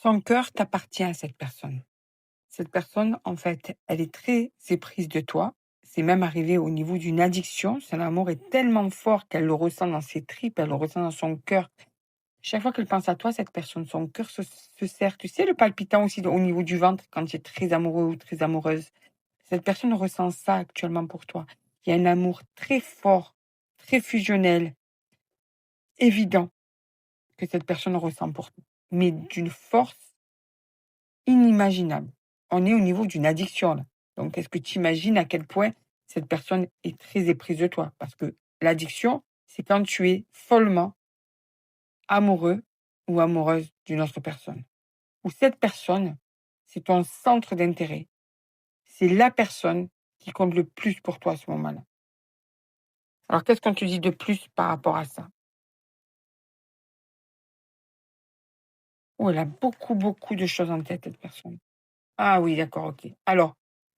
Ton cœur t'appartient à cette personne. Cette personne, en fait, elle est très éprise de toi. C'est même arrivé au niveau d'une addiction. Son amour est tellement fort qu'elle le ressent dans ses tripes, elle le ressent dans son cœur. Chaque fois qu'elle pense à toi, cette personne, son cœur se serre. Tu sais, le palpitant aussi au niveau du ventre quand tu es très amoureux ou très amoureuse. Cette personne ressent ça actuellement pour toi. Il y a un amour très fort, très fusionnel, évident que cette personne ressent pour toi, mais d'une force inimaginable. On est au niveau d'une addiction là. Donc est-ce que tu imagines à quel point cette personne est très éprise de toi? Parce que l'addiction, c'est quand tu es follement amoureux ou amoureuse d'une autre personne. Ou cette personne, c'est ton centre d'intérêt. C'est la personne qui compte le plus pour toi à ce moment-là. Alors qu'est-ce qu'on te dit de plus par rapport à ça? Oh, elle a beaucoup, beaucoup de choses en tête, cette personne. Ah oui, d'accord, OK. Alors,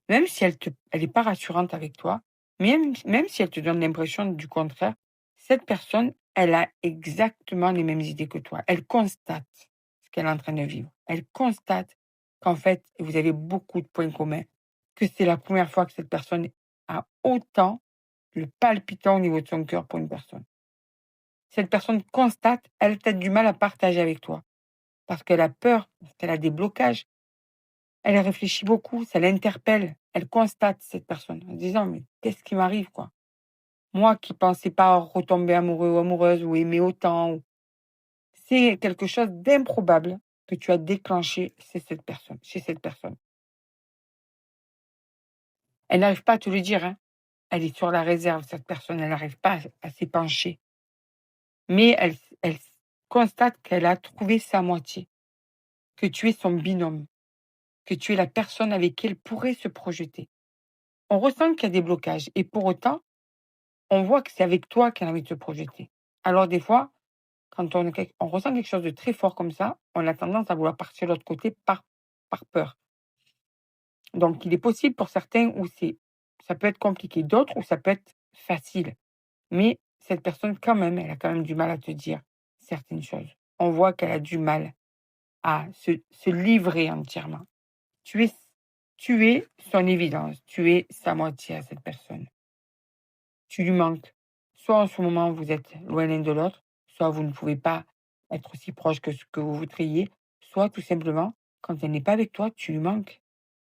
même si elle est pas rassurante avec toi, même si elle te donne l'impression du contraire, cette personne, elle a exactement les mêmes idées que toi. Elle constate ce qu'elle est en train de vivre. Elle constate qu'en fait, vous avez beaucoup de points communs, que c'est la première fois que cette personne a autant le palpitant au niveau de son cœur pour une personne. Cette personne constate, elle a peut-être du mal à partager avec toi parce qu'elle a peur, parce qu'elle a des blocages. Elle réfléchit beaucoup, ça l'interpelle. Elle constate cette personne en se disant: «Mais qu'est-ce qui m'arrive, quoi? Moi qui pensais pas retomber amoureux ou amoureuse ou aimer autant ou» c'est quelque chose d'improbable que tu as déclenché chez cette personne. Elle n'arrive pas à te le dire, hein. Elle est sur la réserve, cette personne, elle n'arrive pas à s'épancher. Mais elle constate qu'elle a trouvé sa moitié, que tu es son binôme, que tu es la personne avec qui elle pourrait se projeter. On ressent qu'il y a des blocages et pour autant on voit que c'est avec toi qu'elle a envie de se projeter. Alors des fois, quand on ressent quelque chose de très fort comme ça, on a tendance à vouloir partir de l'autre côté par peur. Donc il est possible pour certains où ça peut être compliqué, d'autres où ça peut être facile. Mais cette personne quand même, elle a quand même du mal à te dire certaines choses. On voit qu'elle a du mal à se livrer entièrement. Tu es tu es son évidence, tu es sa moitié à cette personne. Tu lui manques. Soit en ce moment, vous êtes loin l'un de l'autre, soit vous ne pouvez pas être aussi proche que ce que vous voudriez, soit tout simplement, quand elle n'est pas avec toi, tu lui manques.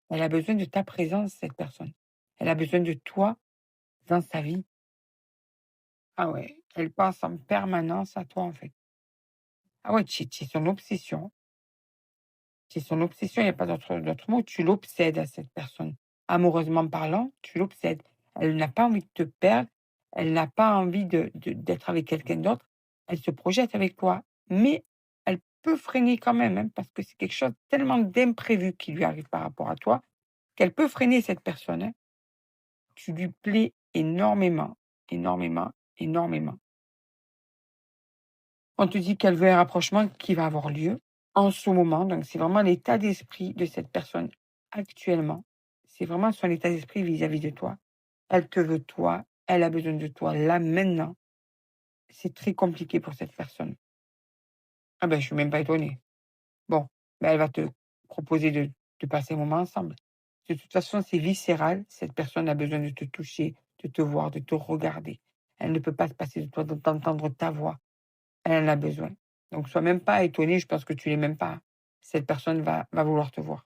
Elle a besoin de ta présence, cette personne. Elle a besoin de toi dans sa vie. Ah ouais, elle pense en permanence à toi, en fait. Ah ouais, tu es son obsession. C'est son obsession, il n'y a pas d'autre mot. Tu l'obsèdes à cette personne. Amoureusement parlant, tu l'obsèdes. Elle n'a pas envie de te perdre, elle n'a pas envie d'être avec quelqu'un d'autre. Elle se projette avec toi, mais elle peut freiner quand même, hein, parce que c'est quelque chose tellement d'imprévu qui lui arrive par rapport à toi, qu'elle peut freiner cette personne, hein. Tu lui plais énormément, énormément, énormément. On te dit qu'elle veut un rapprochement qui va avoir lieu en ce moment, donc c'est vraiment l'état d'esprit de cette personne actuellement. C'est vraiment son état d'esprit vis-à-vis de toi. Elle te veut toi, elle a besoin de toi là, maintenant. C'est très compliqué pour cette personne. Ah ben, je suis même pas étonnée. Bon, ben, elle va te proposer de passer un moment ensemble. De toute façon, c'est viscéral. Cette personne a besoin de te toucher, de te voir, de te regarder. Elle ne peut pas se passer de toi, d'entendre ta voix. Elle en a besoin. Donc sois même pas étonné, je pense que tu l'es même pas. Cette personne va vouloir te voir.